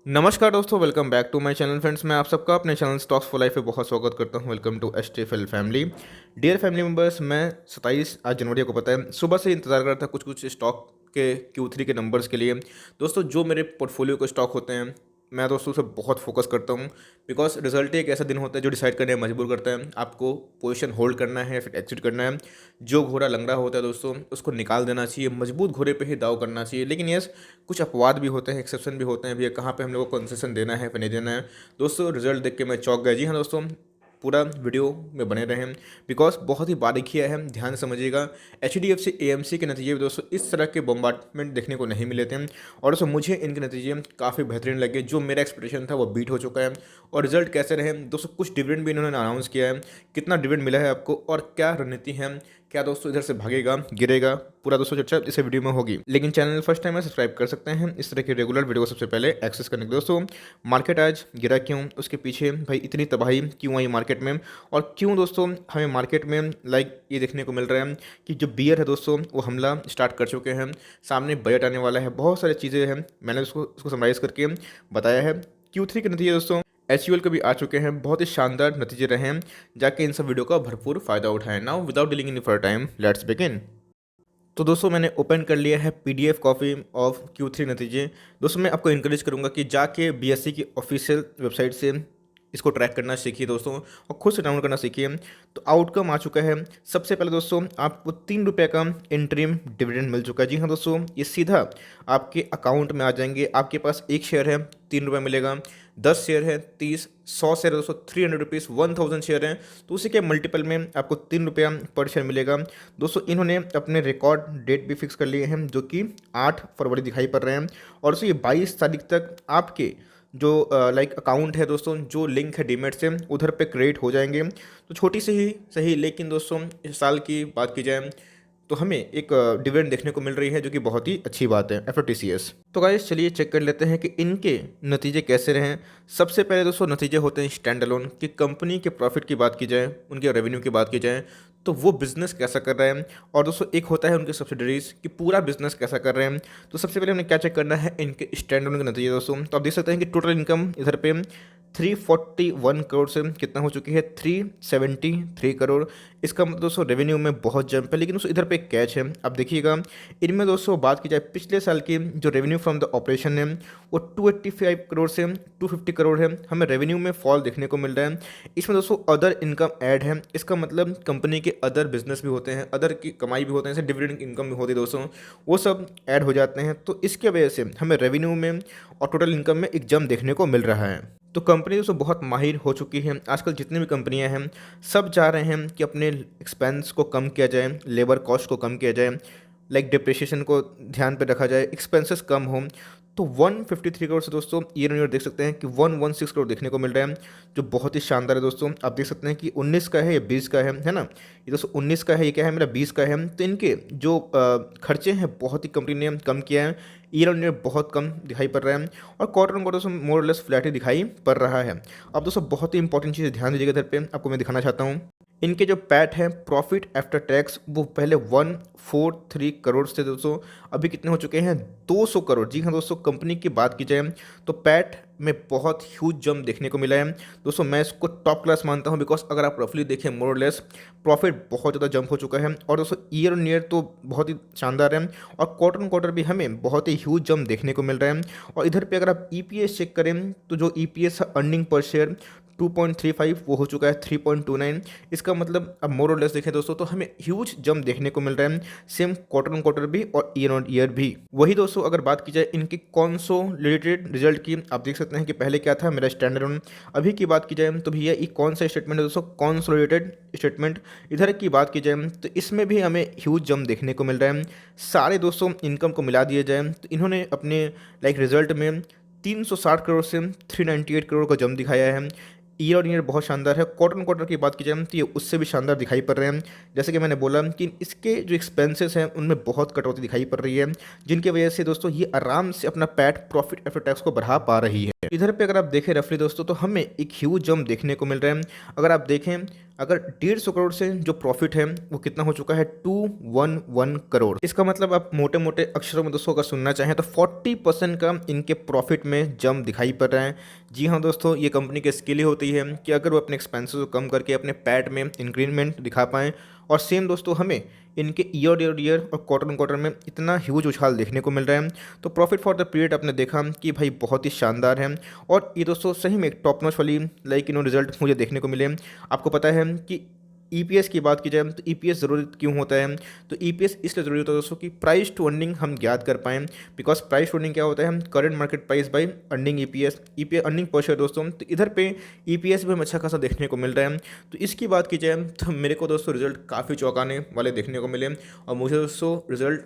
नमस्कार दोस्तों, welcome back to my channel friends. मैं आप सबका अपने चैनल स्टॉक्स फॉर लाइफ में बहुत स्वागत करता हूं। Welcome to STFL family. Dear family members, मैं 27 आज जनवरी को पता है सुबह से इंतजार कर रहा था कुछ कुछ स्टॉक के Q3 के नंबर्स के लिए। दोस्तों, जो मेरे पोर्टफोलियो के स्टॉक होते हैं मैं दोस्तों उसे बहुत फोकस करता हूँ, बिकॉज रिजल्ट एक ऐसा दिन होता है जो डिसाइड करने में मजबूर करता है आपको पोजीशन होल्ड करना है या फिर एग्जिट करना है। जो घोड़ा लंगड़ा होता है दोस्तों उसको निकाल देना चाहिए, मजबूत घोड़े पे ही दाव करना चाहिए। लेकिन यस, कुछ अपवाद भी होते हैं, एक्सेप्शन भी होते हैं भैया, कहाँ पे हम लोग को कंसेशन देना है फिर नहीं देना है। दोस्तों, रिजल्ट देख के मैं चौंक गया। जी हाँ दोस्तों, पूरा वीडियो में बने रहें बिकॉज बहुत ही बारीकियाँ हैं, ध्यान से समझिएगा। HDFC AMC के नतीजे भी दोस्तों इस तरह के बम्बार्टमेंट देखने को नहीं मिले थे और दोस्तों मुझे इनके नतीजे काफ़ी बेहतरीन लगे। जो मेरा एक्सपेक्टेशन था वो बीट हो चुका है। और रिजल्ट कैसे रहे दोस्तों, कुछ डिविडेंड भी इन्होंने अनाउंस किया है। कितना डिविडेंड मिला है आपको और क्या रणनीति है, क्या दोस्तों इधर से भागेगा गिरेगा, पूरा दोस्तों चर्चा इस वीडियो में होगी। लेकिन चैनल फर्स्ट टाइम है सब्सक्राइब कर सकते हैं इस तरह के रेगुलर वीडियो को सबसे पहले एक्सेस करने के लिए। दोस्तों, मार्केट आज गिरा क्यों, उसके पीछे भाई इतनी तबाही क्यों आई मार्केट में, और क्यों दोस्तों हमें मार्केट में ये देखने को मिल रहा है कि जो बियर है दोस्तों वो हमला स्टार्ट कर चुके हैं, सामने बजट आने वाला है, बहुत सारी चीज़ें हैं, मैंने उसको समराइज़ करके बताया है। Q3 के नतीजे दोस्तों HUL के भी आ चुके हैं, बहुत ही शानदार नतीजे रहे हैं। जाके इन सब वीडियो का भरपूर फायदा उठाएं। Now without dealing in for time, let's begin. तो दोस्तों, मैंने ओपन कर लिया है PDF कॉपी ऑफ Q3 नतीजे। दोस्तों, मैं आपको इंकरेज करूंगा कि जाके BSE की ऑफिशियल वेबसाइट से इसको ट्रैक करना सीखिए दोस्तों, और खुद से डाउनलोड करना सीखिए। तो आउटकम आ चुका है। सबसे पहले दोस्तों आपको ₹3 का इंटरिम डिविडेंड मिल चुका है। जी हाँ दोस्तों, ये सीधा आपके अकाउंट में आ जाएंगे। आपके पास एक शेयर है ₹3 मिलेगा, 10 शेयर है 30, 100 शेयर है दोस्तों ₹300, 1000 शेयर है तो उसी के मल्टीपल में आपको ₹3 पर शेयर मिलेगा। दोस्तों, इन्होंने अपने रिकॉर्ड डेट भी फिक्स कर लिए हैं जो कि 8 फरवरी दिखाई पड़ रहे हैं, और दोस्तों ये 22 तारीख तक आपके जो अकाउंट है दोस्तों, जो लिंक है डीमेट से उधर पे क्रिएट हो जाएंगे। तो छोटी सी ही सही, लेकिन दोस्तों इस साल की बात की जाए तो हमें एक डिविडेंड देखने को मिल रही है जो कि बहुत ही अच्छी बात है आफ्टर TCS। तो गाइस चलिए चेक कर लेते हैं कि इनके नतीजे कैसे रहे। सबसे पहले दोस्तों नतीजे होते हैं स्टैंड अलोन, कि कंपनी के प्रॉफिट की बात की जाए, उनके रेवेन्यू की बात की जाए तो वो बिजनेस कैसा कर रहे हैं। और दोस्तों एक होता है उनके सब्सिडरीज कि पूरा बिजनेस कैसा कर रहे हैं। तो सबसे पहले हमें क्या चेक करना है, इनके स्टैंड अलोन के नतीजे दोस्तों। तो आप देख सकते हैं कि टोटल इनकम इधर पे 341 करोड़ से कितना हो चुकी है, 373 करोड़। इसका मतलब दोस्तों रेवेन्यू में बहुत जंप है। लेकिन दोस्तों इधर पे एक कैच है, अब देखिएगा। इनमें दोस्तों बात की जाए पिछले साल की जो रेवेन्यू फ्रॉम द ऑपरेशन है वो 285 करोड़ से 250 करोड़ है, हमें रेवेन्यू में फॉल देखने को मिल रहा है। इसमें दोस्तों अदर इनकम ऐड है, इसका मतलब कंपनी के अदर बिजनेस भी होते हैं, अदर की कमाई भी होते हैं, जैसे डिविडेंड इनकम भी होती है दोस्तों, वो सब ऐड हो जाते हैं। तो इसके वजह से हमें रेवेन्यू में और टोटल इनकम में एक जंप देखने को मिल रहा है। तो कंपनी दोस्तों बहुत माहिर हो चुकी है। आजकल जितनी भी कंपनियां हैं सब चाह रहे हैं कि अपने एक्सपेंस को कम किया जाए, लेबर कॉस्ट को कम किया जाए, डिप्रिसिएशन को ध्यान पे रखा जाए, एक्सपेंसेस कम हो। तो 153 करोड़ से दोस्तों ईयर ऑन ईयर देख सकते हैं कि 116 करोड़ देखने को मिल रहा है, जो बहुत ही शानदार है दोस्तों। आप देख सकते हैं कि 19 का है या 20 का है ना, ये दोस्तों 19 का है, ये क्या है मेरा 20 का है। तो इनके जो खर्चे हैं बहुत ही कंपनी ने कम किया है, ईयर ऑन ईयर बहुत कम दिखाई पड़ रहा है, और quarter on quarter more less flat ही दिखाई पड़ रहा है। अब दोस्तों बहुत ही इंपॉर्टेंट चीज़ ध्यान दीजिएगा, इधर पे आपको मैं दिखाना चाहता हूँ। इनके जो पैट है, प्रॉफिट आफ्टर टैक्स, वो पहले 143 करोड़ से दोस्तों अभी कितने हो चुके हैं, 200 करोड़। जी हाँ दोस्तों, कंपनी की बात की जाए तो पैट में बहुत ह्यूज जंप देखने को मिला है दोस्तों। मैं इसको टॉप क्लास मानता हूं, बिकॉज अगर आप रफली देखें मोर लेस प्रॉफिट बहुत ज़्यादा जंप हो चुका है। और दोस्तों ईयर ऑन ईयर तो बहुत ही शानदार है, और क्वार्टर ऑन क्वार्टर भी हमें बहुत ही ह्यूज जंप देखने को मिल रहा है। और इधर पे अगर आप EPS चेक करें तो जो EPS है, अर्निंग पर शेयर 2.35, वो हो चुका है 3.29। इसका मतलब अब मोर और लेस देखें दोस्तों तो हमें ह्यूज जंप देखने को मिल रहा है, सेम क्वार्टर ऑन क्वार्टर भी और ईयर ऑन ईयर भी। वही दोस्तों अगर बात की जाए इनकी कंसोलिडेटेड रिजल्ट की, आप देख सकते हैं कि पहले क्या था मेरा स्टैंडर्ड ऑन, अभी की बात की जाए तो भैया ये कौन सा स्टेटमेंट है दोस्तों, कंसोलिडेटेड स्टेटमेंट। इधर की बात की जाए तो इसमें भी हमें ह्यूज जंप देखने को मिल रहा है। सारे दोस्तों इनकम को मिला दिया जाए तो इन्होंने अपने रिजल्ट में 360 करोड़ से 398 करोड़ का जंप दिखाया है। ईयर ऑन ईयर बहुत शानदार है। क्वार्टर ऑन क्वार्टर की बात की जाए तो ये उससे भी शानदार दिखाई पड़ रहे हैं। जैसे कि मैंने बोला कि इसके जो एक्सपेंसेस हैं उनमें बहुत कटौती दिखाई पड़ रही है, जिनकी वजह से दोस्तों ये आराम से अपना पैट प्रॉफिट आफ्टर टैक्स को बढ़ा पा रही है। इधर पे अगर आप देखें रफली दोस्तों तो हमें एक ह्यूज जंप देखने को मिल रहा है। अगर आप देखें अगर 150 करोड़ से जो प्रॉफिट है वो कितना हो चुका है 211 करोड़। इसका मतलब आप मोटे मोटे अक्षरों में दोस्तों अगर सुनना चाहें तो 40% का इनके प्रॉफिट में जंप दिखाई पड़ रहा है। जी हाँ दोस्तों, ये कंपनी की स्किल ही होती है कि अगर वो अपने एक्सपेंसेस को कम करके अपने पैट में इंक्रीमेंट दिखा पाएँ। और सेम दोस्तों हमें इनके ईयर और क्वार्टर ऑन क्वार्टर में इतना ह्यूज उछाल देखने को मिल रहा है। तो प्रॉफिट फॉर द पीरियड आपने देखा कि भाई बहुत ही शानदार है। और ये दोस्तों सही में एक टॉप नॉच वाली रिजल्ट मुझे देखने को मिले। आपको पता है कि ईपीएस की बात की जाए तो ईपीएस ज़रूरी क्यों होता है, तो ईपीएस इसलिए ज़रूरी होता है दोस्तों कि प्राइस टू अर्निंग हम ज्ञात कर पाएँ। बिकॉज प्राइस टू अर्निंग क्या होता है, हम current market price by earning EPS earning per share दोस्तों। तो इधर पे ईपीएस भी हमें अच्छा खासा देखने को मिल रहा है। तो इसकी बात की जाए तो मेरे को दोस्तों रिजल्ट काफ़ी चौंकाने वाले देखने को मिले। और मुझे दोस्तों रिजल्ट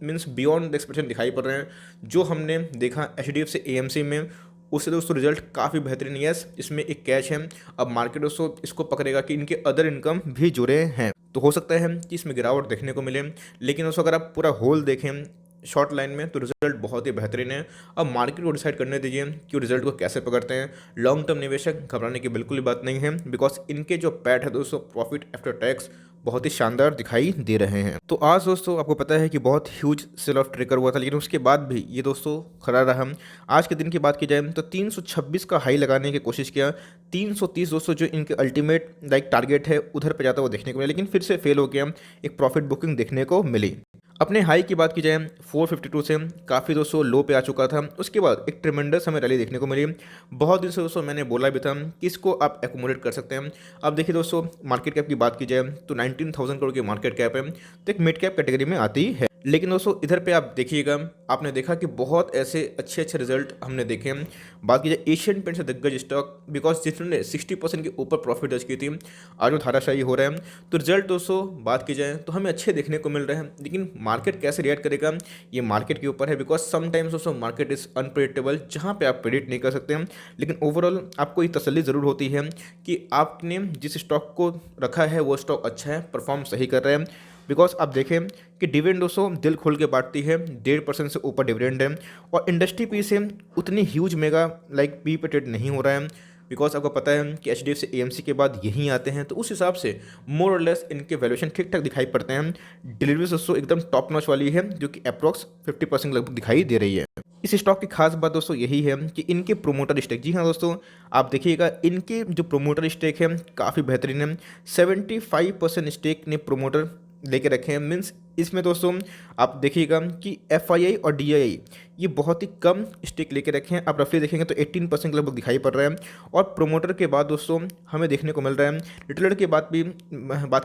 मीन्स बियॉन्ड एक्सपेक्टेशन दिखाई पड़ रहे हैं। जो हमने देखा एचडीएफसी एएमसी में, उससे दोस्तों रिजल्ट काफ़ी बेहतरीन है। इसमें एक कैच है, अब मार्केट दोस्तों इसको पकड़ेगा कि इनके अदर इनकम भी जुड़े हैं, तो हो सकता है कि इसमें गिरावट देखने को मिले। लेकिन दोस्तों अगर आप पूरा होल देखें शॉर्ट लाइन में तो रिजल्ट बहुत ही बेहतरीन है। अब मार्केट को डिसाइड करने दीजिए कि वो रिजल्ट को कैसे पकड़ते हैं। लॉन्ग टर्म निवेशक घबराने की बिल्कुल भी बात नहीं है, बिकॉज इनके जो पैट है दोस्तों प्रॉफिट आफ्टर टैक्स बहुत ही शानदार दिखाई दे रहे हैं। तो आज दोस्तों आपको पता है कि बहुत ह्यूज सेल ऑफ ट्रिगर हुआ था, लेकिन उसके बाद भी ये दोस्तों खड़ा रहा। आज के दिन की बात की जाए तो 326 का हाई लगाने की कोशिश किया। 330 दोस्तों जो इनके अल्टीमेट टारगेट है उधर पे जाता हुआ देखने को मिला, लेकिन फिर से फेल हो गया। एक प्रॉफिट बुकिंग देखने को मिली। अपने हाई की बात की जाए 452 से काफ़ी दोस्तों लो पे आ चुका था। उसके बाद एक ट्रिमेंडस हमें रैली देखने को मिली। बहुत दिन से दोस्तों मैंने बोला भी था कि इसको आप एकोमोडेट कर सकते हैं। अब देखिए दोस्तों मार्केट कैप की बात की जाए तो 19,000 करोड़ की मार्केट कैप है, तो एक मिड कैप कैटेगरी में आती है। लेकिन दोस्तों इधर पे आप देखिएगा, आपने देखा कि बहुत ऐसे अच्छे रिजल्ट हमने देखे हैं। बात की जाए एशियन पेंट से दिग्गज स्टॉक, बिकॉज जिन्होंने 60% के ऊपर प्रॉफिट दर्ज की थी, आज वो धाराशाही हो रहे हैं। तो रिजल्ट दोस्तों बात की जाए तो हमें अच्छे देखने को मिल रहे हैं, लेकिन मार्केट कैसे रिएक्ट करेगा ये मार्केट के ऊपर है। बिकॉज समटाइम्स दोस्तों मार्केट इज़ अनप्रेडिक्टेबल, जहाँ पे आप प्रेडिक्ट नहीं कर सकते हैं। लेकिन ओवरऑल आपको ये तसल्ली ज़रूर होती है कि आपने जिस स्टॉक को रखा है वो स्टॉक अच्छा है, परफॉर्म सही कर रहे हैं। बिकॉज आप देखें कि डिविडेंड दोस्तों दिल खोल के बांटती है, 1.5% से ऊपर डिविडेंड है। और इंडस्ट्री पी से उतनी ह्यूज मेगा पी पे ट्रेड नहीं हो रहा है। बिकॉज आपको पता है कि H D F C A M C के बाद यहीं आते हैं, तो उस हिसाब से मोर और लेस इनके वैल्यूएशन ठीक ठाक दिखाई पड़ते हैं। डिलीवरी दोस्तों एकदम टॉप नॉच वाली है, जो कि अप्रॉक्स 50% लगभग दिखाई दे रही है। इस स्टॉक की खास बात दोस्तों यही है कि इनके प्रोमोटर स्टेक, जी हाँ दोस्तों आप देखिएगा इनके जो प्रोमोटर स्टेक है काफ़ी बेहतरीन है। 75% स्टेक ने प्रोमोटर लेके रखे हैं। मीन्स इसमें दोस्तों आप देखिएगा कि एफआईआई और डीआईआई ये बहुत ही कम स्टेक लेके रखे हैं। आप रफली देखेंगे तो 18% लगभग दिखाई पड़ रहा है। और प्रोमोटर के बाद दोस्तों हमें देखने को मिल रहा है, रिटेलर की बात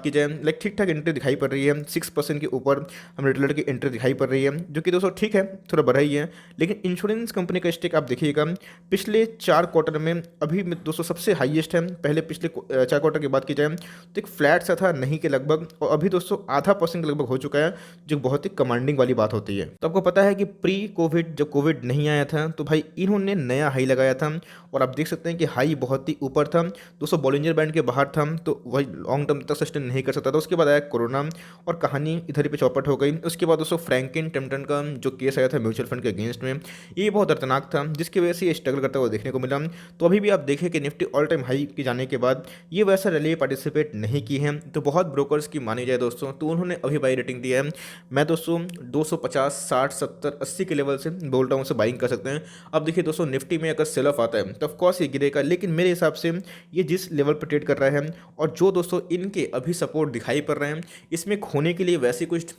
की जाए ठीक ठाक एंट्री दिखाई पड़ रही है। 6% के ऊपर हमें रिटेलर की एंट्री दिखाई पड़ रही है, जो कि दोस्तों ठीक है, थोड़ा बढ़ा ही है। लेकिन इंश्योरेंस कंपनी का स्टेक आप देखिएगा पिछले 4 क्वार्टर में अभी दोस्तों सबसे हाईएस्ट है। पहले पिछले 4 क्वार्टर की बात की जाए तो एक फ्लैट सा था नहीं के लगभग, और अभी दोस्तों आधा % लगभग हो चुका है, जो बहुत ही कमांडिंग वाली बात होती है। तो आपको पता है कि प्री कोविड जब कोविड नहीं आया था तो भाई इन्होंने नया हाई लगाया था, और आप देख सकते हैं कि हाई बहुत ही ऊपर था दोस्तों, बॉलिंजर बैंड के बाहर था, तो वही लॉन्ग टर्म तक सस्टेन नहीं कर सकता था। उसके बाद आया कोरोना और कहानी इधर ही पे चौपट हो गई। उसके बाद दोस्तों फ्रैंकलिन टेम्पटन का जो केस आया था म्यूचुअल फंड के अगेंस्ट में, ये बहुत दर्दनाक था, जिसकी वजह से ये स्ट्रगल करता हुआ देखने को मिला। तो अभी भी आप देखें कि निफ्टी ऑल टाइम हाई के जाने के बाद ये वैसा रैली पार्टिसिपेट नहीं की है। तो बहुत ब्रोकर्स की मानी जाए दोस्तों तो उन्होंने अभी बाई रेटिंग दिया है। मैं दोस्तों 250, 60, 70, 80 के लेवल से बोल रहा हूँ, उसे बाइंग कर सकते हैं। अब देखिए दोस्तों निफ्टी में अगर सेल ऑफ आता है तो ऑफकोर्स ये गिरेगा, लेकिन मेरे हिसाब से ये जिस लेवल पर ट्रेड कर रहा है और जो दोस्तों इनके अभी सपोर्ट दिखाई पड़ रहे हैं, इसमें खोने के लिए वैसे कुछ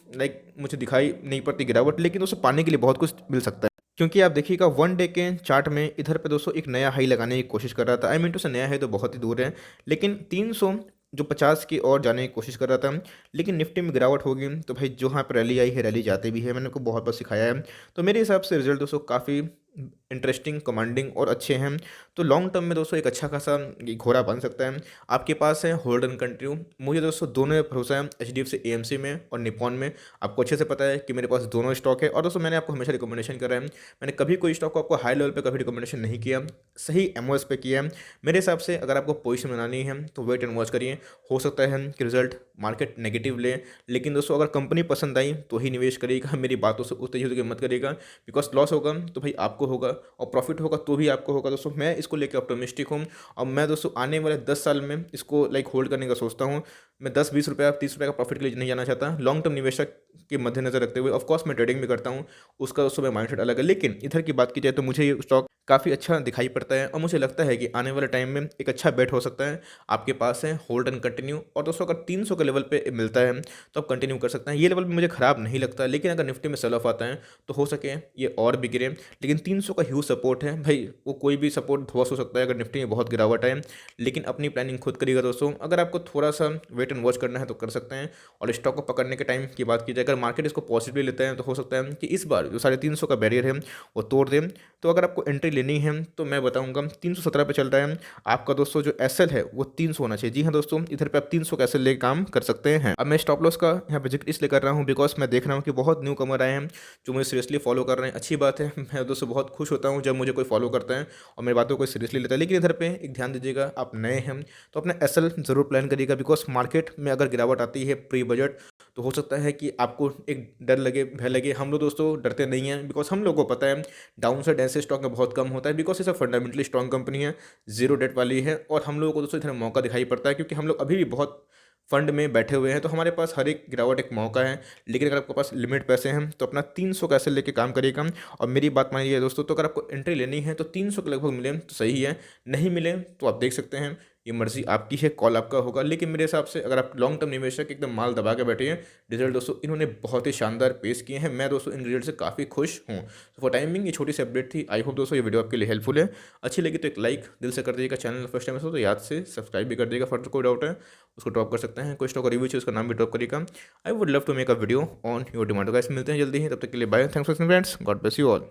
मुझे दिखाई नहीं पड़ती गिरावट, लेकिन दोस्तों पाने के लिए बहुत कुछ मिल सकता है। क्योंकि आप देखिएगा 1 डे के चार्ट में इधर पे दोस्तों एक नया हाई लगाने की कोशिश कर रहा था। आई मीन टू से नया है तो बहुत ही दूर है, लेकिन 350 की ओर जाने की कोशिश कर रहा था। लेकिन निफ्टी में गिरावट होगी तो भाई जो यहाँ पर रैली आई है रैली जाते भी है, मैंने आपको बहुत बार सिखाया है। तो मेरे हिसाब से रिजल्ट दोस्तों काफ़ी इंटरेस्टिंग, कमांडिंग और अच्छे हैं। तो लॉन्ग टर्म में दोस्तों एक अच्छा खासा घोड़ा बन सकता है। आपके पास है होल्ड एंड कंटिन्यू। मुझे दोस्तों दोनों में भरोसा है, एचडीएफसी एएमसी में और निपॉन में। आपको अच्छे से पता है कि मेरे पास दोनों स्टॉक है, और दोस्तों मैंने आपको हमेशा रिकमेंडेशन करा है। मैंने कभी कोई स्टॉक को आपको हाई लेवल पे कभी रिकमेंडेशन नहीं किया, सही एमओएस पे किया है। मेरे हिसाब से अगर आपको पोजीशन बनानी है तो वेट एंड वॉच करिए। हो सकता है कि रिजल्ट मार्केट नेगेटिव ले, लेकिन दोस्तों अगर कंपनी पसंद आई तो ही निवेश करिएगा। मेरी बातों से उत्तेजित होकर मत करिएगा, बिकॉज लॉस होगा तो भाई आपको आपको होगा और प्रॉफिट होगा तो भी आपको होगा दोस्तों। मैं इसको लेकर ऑप्टिमिस्टिक हूँ और मैं दोस्तों आने वाले 10 साल में इसको होल्ड करने का सोचता हूँ। मैं 10-20 रुपया 30 रुपये का प्रॉफिट के लिए नहीं जाना चाहता। लॉन्ग टर्म निवेशक के मद्देनजर रखते हुए ऑफकोर्स मैं ट्रेडिंग भी करता हूँ, उसका दोस्तों मेरा माइंडसेट अलग है। लेकिन इधर की बात की जाए तो मुझे ये स्टॉक काफ़ी अच्छा दिखाई पड़ता है और मुझे लगता है कि आने वाले टाइम में एक अच्छा बेट हो सकता है। आपके पास है होल्ड एंड कंटिन्यू, और दोस्तों अगर 300 के लेवल पे मिलता है तो आप कंटिन्यू कर सकते हैं। ये लेवल भी मुझे ख़राब नहीं लगता, लेकिन अगर निफ्टी में सेल ऑफ आता है तो हो सके ये और भी गिरे। लेकिन 300 का ह्यूज सपोर्ट है भाई, वो कोई भी सपोर्ट ध्वस्त हो सकता है अगर निफ्टी में बहुत गिरावट है। लेकिन अपनी प्लानिंग खुद करिएगा दोस्तों। अगर आपको थोड़ा सा वेट एंड वॉच करना है तो कर सकते हैं। और स्टॉक को पकड़ने के टाइम की बात की जाए, अगर मार्केट इसको पॉजिटिवली लेते हैं तो हो सकता है कि इस बार जो 350 का बैरियर है वो तोड़ दें। तो अगर आपको एंट्री लेनी है तो मैं बताऊंगा 317 पे चल रहा है आपका दोस्तों, जो एसएल है वो 300 होना चाहिए। जी हाँ दोस्तों, इधर पे आप 300 का एसएल लेकर काम कर सकते हैं। अब मैं स्टॉप लॉस का यहाँ पे जिक्र इसलिए कर रहा हूँ बिकॉज मैं देख रहा हूँ कि बहुत न्यू कमर आए हैं जो मुझे सीरियसली फॉलो कर रहे हैं। अच्छी बात है, मैं दोस्तों बहुत खुश होता हूँ जब मुझे कोई फॉलो करता है और मेरी बातों को सीरियसली लेता है। लेकिन इधर पे एक ध्यान दीजिएगा, आप नए हैं तो अपना एसएल जरूर प्लान करिएगा बिकॉज मार्केट में अगर गिरावट आती है प्री बजट तो हो सकता है कि आपको एक डर लगे, भय लगे। हम लोग दोस्तों डरते नहीं हैं बिकॉज हम लोग को पता है डाउन साइड ऐसे स्टॉक में बहुत कम होता है बिकॉज ये सब फंडामेंटली स्ट्रॉन्ग कंपनी है, जीरो डेट वाली है। और हम लोगों को दोस्तों इधर मौका दिखाई पड़ता है क्योंकि हम लोग अभी भी बहुत फंड में बैठे हुए हैं, तो हमारे पास हर एक गिरावट एक मौका है। लेकिन अगर आपके पास लिमिट पैसे हैं तो अपना 300 का ऐसे लेके काम करिएगा। और मेरी बात मानिए दोस्तों, तो अगर आपको एंट्री लेनी है तो 300 के लगभग मिले तो सही है, नहीं मिले तो आप देख सकते हैं, ये मर्जी आपकी है, कॉल आपका होगा। लेकिन मेरे हिसाब से अगर आप लॉन्ग टर्म निवेशक एकदम माल दबा के बैठे हैं, रिजल्ट दोस्तों इन्होंने बहुत ही शानदार पेश किए हैं। मैं दोस्तों इन रिजल्ट से काफ़ी खुश हूँ। तो फॉर टाइमिंग ये छोटी सी अपडेट थी। आई होप दोस्तों ये वीडियो आपके लिए हेल्पफुल है। अच्छी लगी तो एक लाइक दिल से कर दीजिएगा। चैनल फर्स्ट टाइम हो तो याद से सब्सक्राइब भी कर दीजिएगा। फर्दर कोई डाउट है उसको ड्रॉप कर सकते हैं, कोई स्टॉक का रिव्यू चाहिए उसका नाम भी ड्रॉप करिएगा। I would love to make a video on your demand. Guys मिलते हैं जल्दी ही, तब तक के लिए bye. Thanks for friends, god bless you all.